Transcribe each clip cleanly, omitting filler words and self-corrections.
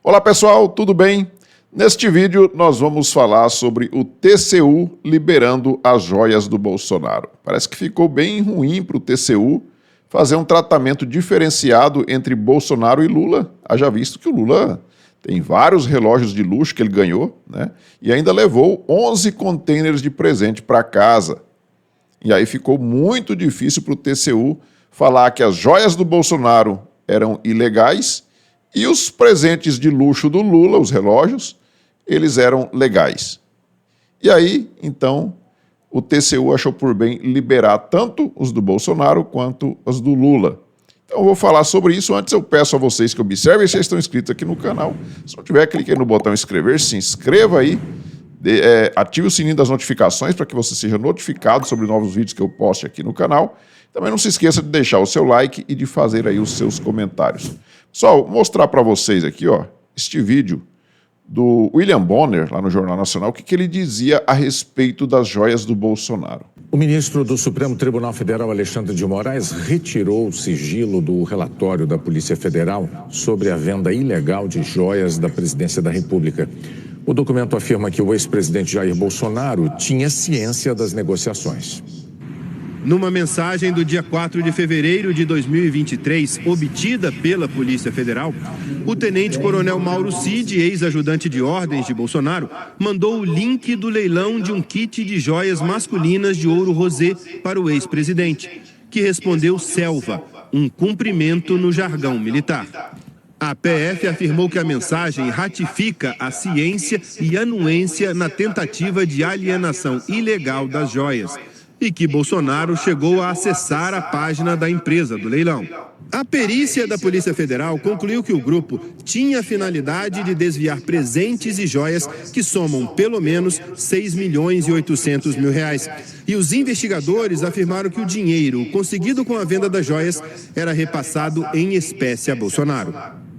Olá pessoal, tudo bem? Neste vídeo nós vamos falar sobre o TCU liberando as joias do Bolsonaro. Parece que ficou bem ruim para o TCU fazer um tratamento diferenciado entre Bolsonaro e Lula. Haja visto que o Lula tem vários relógios de luxo que ele ganhou, né? E ainda levou 11 containers de presente para casa. E aí ficou muito difícil para o TCU falar que as joias do Bolsonaro eram ilegais e os presentes de luxo do Lula, os relógios, eles eram legais. E aí, então, o TCU achou por bem liberar tanto os do Bolsonaro quanto os do Lula. Então eu vou falar sobre isso. Antes eu peço a vocês que observem se estão inscritos aqui no canal. Se não tiver, clique aí no botão inscrever, se inscreva aí, ative o sininho das notificações para que você seja notificado sobre novos vídeos que eu poste aqui no canal. Também não se esqueça de deixar o seu like e de fazer aí os seus comentários. Pessoal, vou mostrar para vocês aqui, ó, este vídeo do William Bonner, lá no Jornal Nacional, o que ele dizia a respeito das joias do Bolsonaro. O ministro do Supremo Tribunal Federal, Alexandre de Moraes, retirou o sigilo do relatório da Polícia Federal sobre a venda ilegal de joias da Presidência da República. O documento afirma que o ex-presidente Jair Bolsonaro tinha ciência das negociações. Numa mensagem do dia 4 de fevereiro de 2023, obtida pela Polícia Federal, o tenente-coronel Mauro Cid, ex-ajudante de ordens de Bolsonaro, mandou o link do leilão de um kit de joias masculinas de ouro rosé para o ex-presidente, que respondeu selva, um cumprimento no jargão militar. A PF afirmou que a mensagem ratifica a ciência e anuência na tentativa de alienação ilegal das joias, e que Bolsonaro chegou a acessar a página da empresa do leilão. A perícia da Polícia Federal concluiu que o grupo tinha a finalidade de desviar presentes e joias que somam pelo menos 6 milhões e 800 mil reais. E os investigadores afirmaram que o dinheiro conseguido com a venda das joias era repassado em espécie a Bolsonaro.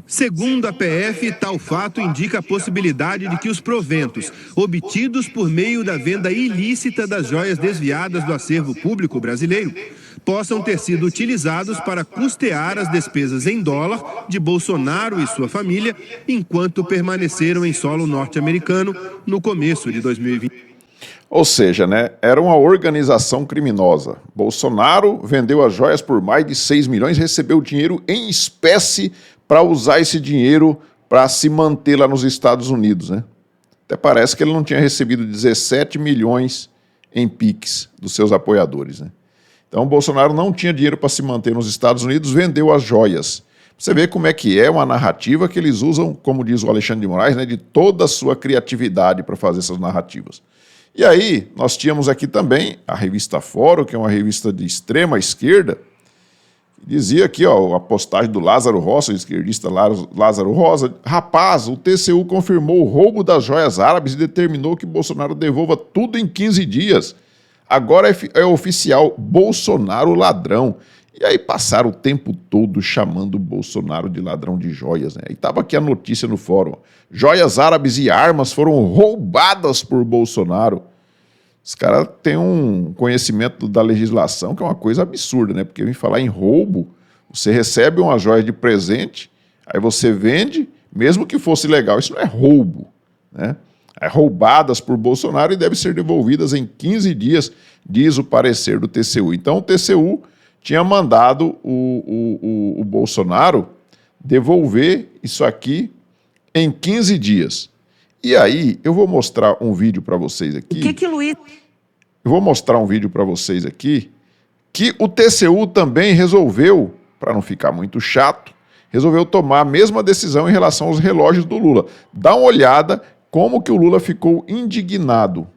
Segundo a PF, tal fato indica a possibilidade de que os proventos obtidos por meio da venda ilícita das joias desviadas do acervo público brasileiro possam ter sido utilizados para custear as despesas em dólar de Bolsonaro e sua família enquanto permaneceram em solo norte-americano no começo de 2020. Ou seja, né, era uma organização criminosa. Bolsonaro vendeu as joias por mais de 6 milhões, recebeu dinheiro em espécie para usar esse dinheiro para se manter lá nos Estados Unidos, né? Até parece que ele não tinha recebido 17 milhões em PIX dos seus apoiadores, né? Então, o Bolsonaro não tinha dinheiro para se manter nos Estados Unidos, vendeu as joias. Você vê como é que é uma narrativa que eles usam, como diz o Alexandre de Moraes, né, de toda a sua criatividade para fazer essas narrativas. E aí, nós tínhamos aqui também a revista Fórum, que é uma revista de extrema esquerda, dizia aqui, ó, a postagem do Lázaro Rosa, o esquerdista Lázaro Rosa: rapaz, o TCU confirmou o roubo das joias árabes e determinou que Bolsonaro devolva tudo em 15 dias. Agora é oficial, Bolsonaro ladrão. E aí passaram o tempo todo chamando o Bolsonaro de ladrão de joias, né? E estava aqui a notícia no fórum: joias árabes e armas foram roubadas por Bolsonaro. Os caras têm um conhecimento da legislação que é uma coisa absurda, né? Porque vem falar em roubo, você recebe uma joia de presente, aí você vende, mesmo que fosse legal, isso não é roubo, né? É roubadas por Bolsonaro e devem ser devolvidas em 15 dias, diz o parecer do TCU. Então o TCU tinha mandado o Bolsonaro devolver isso aqui em 15 dias. E aí, eu vou mostrar um vídeo para vocês aqui. Eu vou mostrar um vídeo para vocês aqui que o TCU também resolveu, para não ficar muito chato, resolveu tomar a mesma decisão em relação aos relógios do Lula. Dá uma olhada como que o Lula ficou indignado.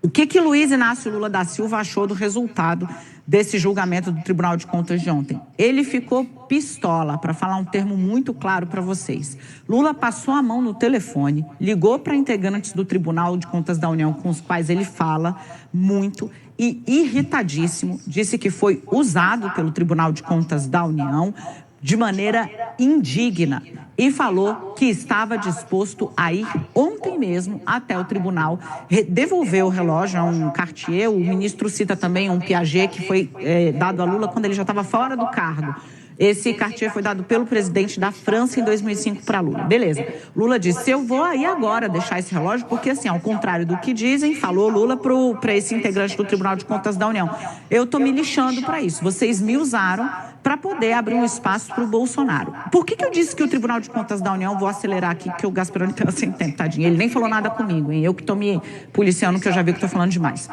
O que Luiz Inácio Lula da Silva achou do resultado desse julgamento do Tribunal de Contas de ontem? Ele ficou pistola, para falar um termo muito claro para vocês. Lula passou a mão no telefone, ligou para integrantes do Tribunal de Contas da União, com os quais ele fala muito, e irritadíssimo, disse que foi usado pelo Tribunal de Contas da União de maneira indigna e falou que estava disposto a ir ontem mesmo até o tribunal, devolver o relógio a um Cartier. O ministro cita também um Piaget que foi dado a Lula quando ele já estava fora do cargo. Esse Cartier foi dado pelo presidente da França em 2005 para Lula. Beleza. Lula disse, eu vou aí agora deixar esse relógio, porque assim, ao contrário do que dizem, falou Lula para esse integrante do Tribunal de Contas da União. Eu estou me lixando para isso. Vocês me usaram para poder abrir um espaço para o Bolsonaro. Por que eu disse que o Tribunal de Contas da União, vou acelerar aqui, que o Gasparoni está sem tempo, tadinho. Ele nem falou nada comigo, hein? Eu que estou me policiando, que eu já vi que estou falando demais.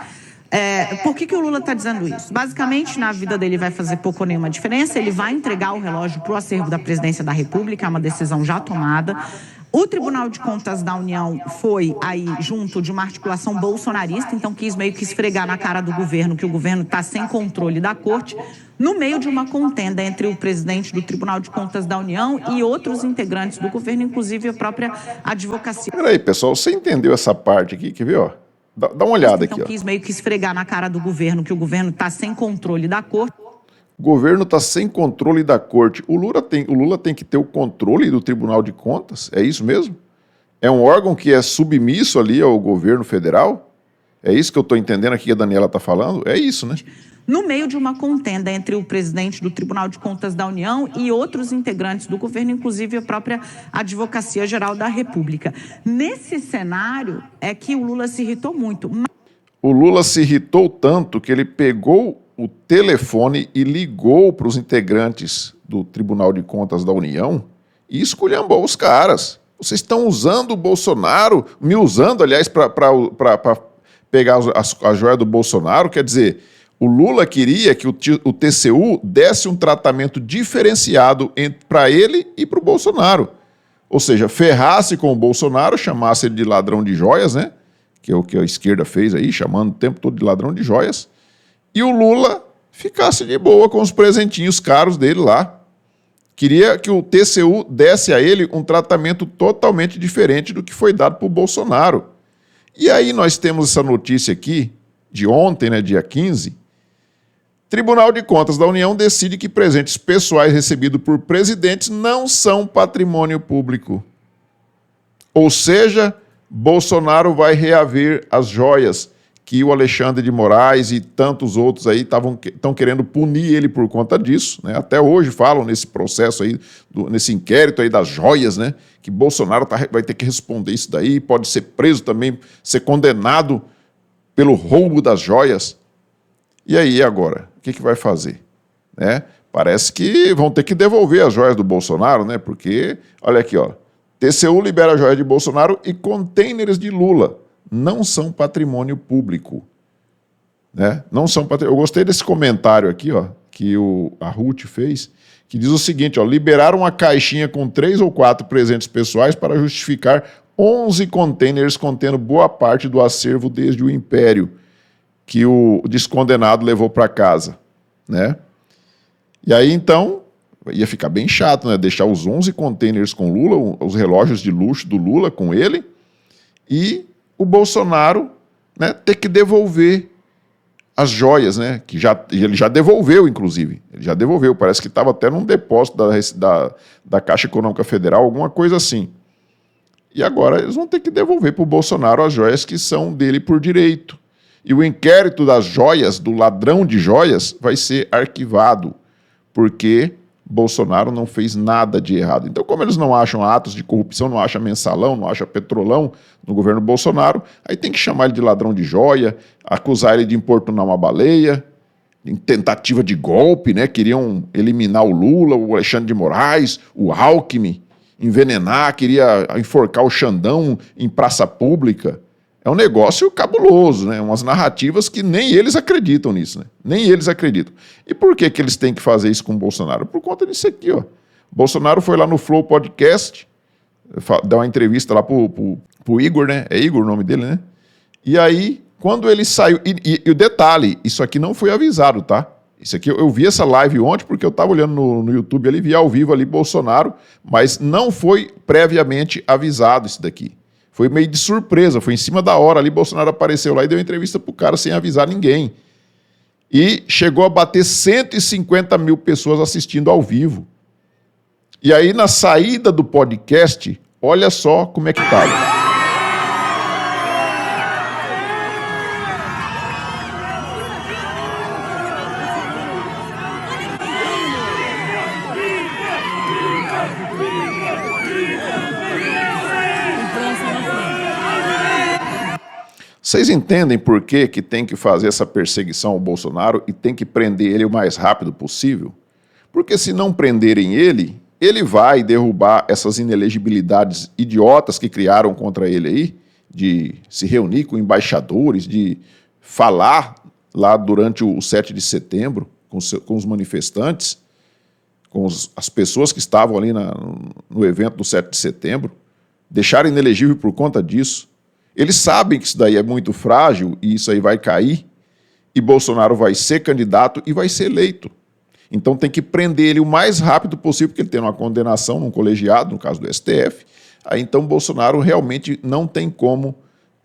Por que o Lula está dizendo isso? Basicamente, na vida dele vai fazer pouco ou nenhuma diferença, ele vai entregar o relógio para o acervo da Presidência da República, é uma decisão já tomada. O Tribunal de Contas da União foi aí junto de uma articulação bolsonarista, então quis meio que esfregar na cara do governo que o governo está sem controle da corte, no meio de uma contenda entre o presidente do Tribunal de Contas da União e outros integrantes do governo, inclusive a própria advocacia. Peraí, pessoal, você entendeu essa parte aqui? Quer ver, ó? Dá uma olhada aqui, ó. Então quis meio que esfregar na cara do governo que o governo está sem controle da corte. O governo está sem controle da corte. O Lula tem que ter o controle do Tribunal de Contas? É isso mesmo? É um órgão que é submisso ali ao governo federal? É isso que eu estou entendendo aqui que a Daniela está falando? É isso, né? No meio de uma contenda entre o presidente do Tribunal de Contas da União e outros integrantes do governo, inclusive a própria Advocacia Geral da República. Nesse cenário é que o Lula se irritou muito. O Lula se irritou tanto que ele pegou o telefone e ligou para os integrantes do Tribunal de Contas da União e esculhambou os caras. Vocês estão usando o Bolsonaro, me usando, aliás, para pegar a joia do Bolsonaro, quer dizer... O Lula queria que o TCU desse um tratamento diferenciado para ele e para o Bolsonaro. Ou seja, ferrasse com o Bolsonaro, chamasse ele de ladrão de joias, né? Que é o que a esquerda fez aí, chamando o tempo todo de ladrão de joias. E o Lula ficasse de boa com os presentinhos caros dele lá. Queria que o TCU desse a ele um tratamento totalmente diferente do que foi dado para o Bolsonaro. E aí nós temos essa notícia aqui, de ontem, né, dia 15, Tribunal de Contas da União decide que presentes pessoais recebidos por presidentes não são patrimônio público. Ou seja, Bolsonaro vai reaver as joias que o Alexandre de Moraes e tantos outros aí estão querendo punir ele por conta disso, né? Até hoje falam nesse processo aí, nesse inquérito aí das joias, né? Que Bolsonaro vai ter que responder isso daí, pode ser preso também, ser condenado pelo roubo das joias. E aí, agora, o que vai fazer? Né? Parece que vão ter que devolver as joias do Bolsonaro, né? Porque, olha aqui, ó, TCU libera a joia de Bolsonaro e containers de Lula não são patrimônio público. Né? Não são patrimônio. Eu gostei desse comentário aqui, ó, que a Ruth fez, que diz o seguinte, ó, liberaram uma caixinha com 3 ou 4 presentes pessoais para justificar 11 containers contendo boa parte do acervo desde o Império, que o descondenado levou para casa, né? E aí, então, ia ficar bem chato, né? Deixar os 11 containers com Lula, os relógios de luxo do Lula com ele, e o Bolsonaro, né, ter que devolver as joias, né? Que ele já devolveu, inclusive. Ele já devolveu, parece que estava até num depósito da Caixa Econômica Federal, alguma coisa assim. E agora eles vão ter que devolver para o Bolsonaro as joias que são dele por direito. E o inquérito das joias, do ladrão de joias, vai ser arquivado, porque Bolsonaro não fez nada de errado. Então, como eles não acham atos de corrupção, não acham mensalão, não acham petrolão no governo Bolsonaro, aí tem que chamar ele de ladrão de joia, acusar ele de importunar uma baleia, em tentativa de golpe, né? Queriam eliminar o Lula, o Alexandre de Moraes, o Alckmin, envenenar, queria enforcar o Xandão em praça pública. É um negócio cabuloso, né? Umas narrativas que nem eles acreditam nisso, né? Nem eles acreditam. E por que eles têm que fazer isso com o Bolsonaro? Por conta disso aqui, ó. Bolsonaro foi lá no Flow Podcast, deu uma entrevista lá pro Igor, né? É Igor o nome dele, né? E aí, quando ele saiu... E o detalhe, isso aqui não foi avisado, tá? Isso aqui, eu vi essa live ontem porque eu tava olhando no YouTube ali, vi ao vivo ali Bolsonaro, mas não foi previamente avisado isso daqui. Foi meio de surpresa, foi em cima da hora ali, Bolsonaro apareceu lá e deu entrevista pro cara sem avisar ninguém. E chegou a bater 150 mil pessoas assistindo ao vivo. E aí, na saída do podcast, olha só como é que estava. Vocês entendem por que tem que fazer essa perseguição ao Bolsonaro e tem que prender ele o mais rápido possível? Porque se não prenderem ele, ele vai derrubar essas inelegibilidades idiotas que criaram contra ele aí, de se reunir com embaixadores, de falar lá durante o 7 de setembro com os manifestantes, com as pessoas que estavam ali no evento do 7 de setembro, deixaram inelegível por conta disso. Eles sabem que isso daí é muito frágil e isso aí vai cair, e Bolsonaro vai ser candidato e vai ser eleito. Então tem que prender ele o mais rápido possível, porque ele tem uma condenação num colegiado, no caso do STF. Aí então Bolsonaro realmente não tem como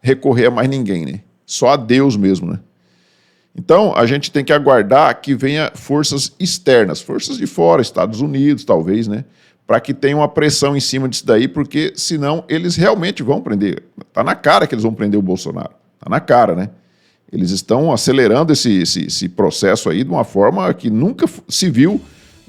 recorrer a mais ninguém, né? Só a Deus mesmo, né? Então a gente tem que aguardar que venha forças externas, forças de fora, Estados Unidos talvez, né? Para que tenha uma pressão em cima disso daí, porque senão eles realmente vão prender. Está na cara que eles vão prender o Bolsonaro. Está na cara, né? Eles estão acelerando esse processo aí de uma forma que nunca se viu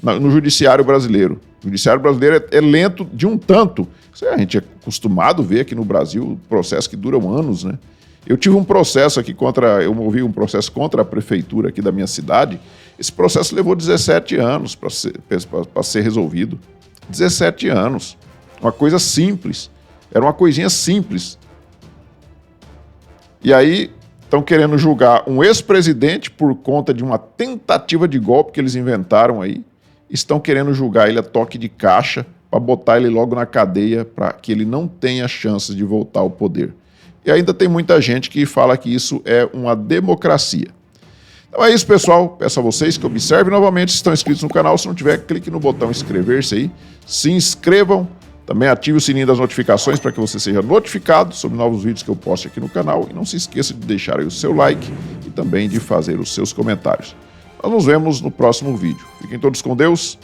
no judiciário brasileiro. O judiciário brasileiro é lento de um tanto. A gente é acostumado a ver aqui no Brasil processos que duram anos, né? Eu tive um processo aqui eu movi um processo contra a prefeitura aqui da minha cidade. Esse processo levou 17 anos para ser resolvido. 17 anos. Uma coisa simples. Era uma coisinha simples. E aí estão querendo julgar um ex-presidente por conta de uma tentativa de golpe que eles inventaram aí. Estão querendo julgar ele a toque de caixa para botar ele logo na cadeia para que ele não tenha chances de voltar ao poder. E ainda tem muita gente que fala que isso é uma democracia. Então é isso, pessoal. Peço a vocês que observem novamente se estão inscritos no canal. Se não tiver, clique no botão inscrever-se aí. Se inscrevam. Também ative o sininho das notificações para que você seja notificado sobre novos vídeos que eu posto aqui no canal. E não se esqueça de deixar aí o seu like e também de fazer os seus comentários. Nós nos vemos no próximo vídeo. Fiquem todos com Deus.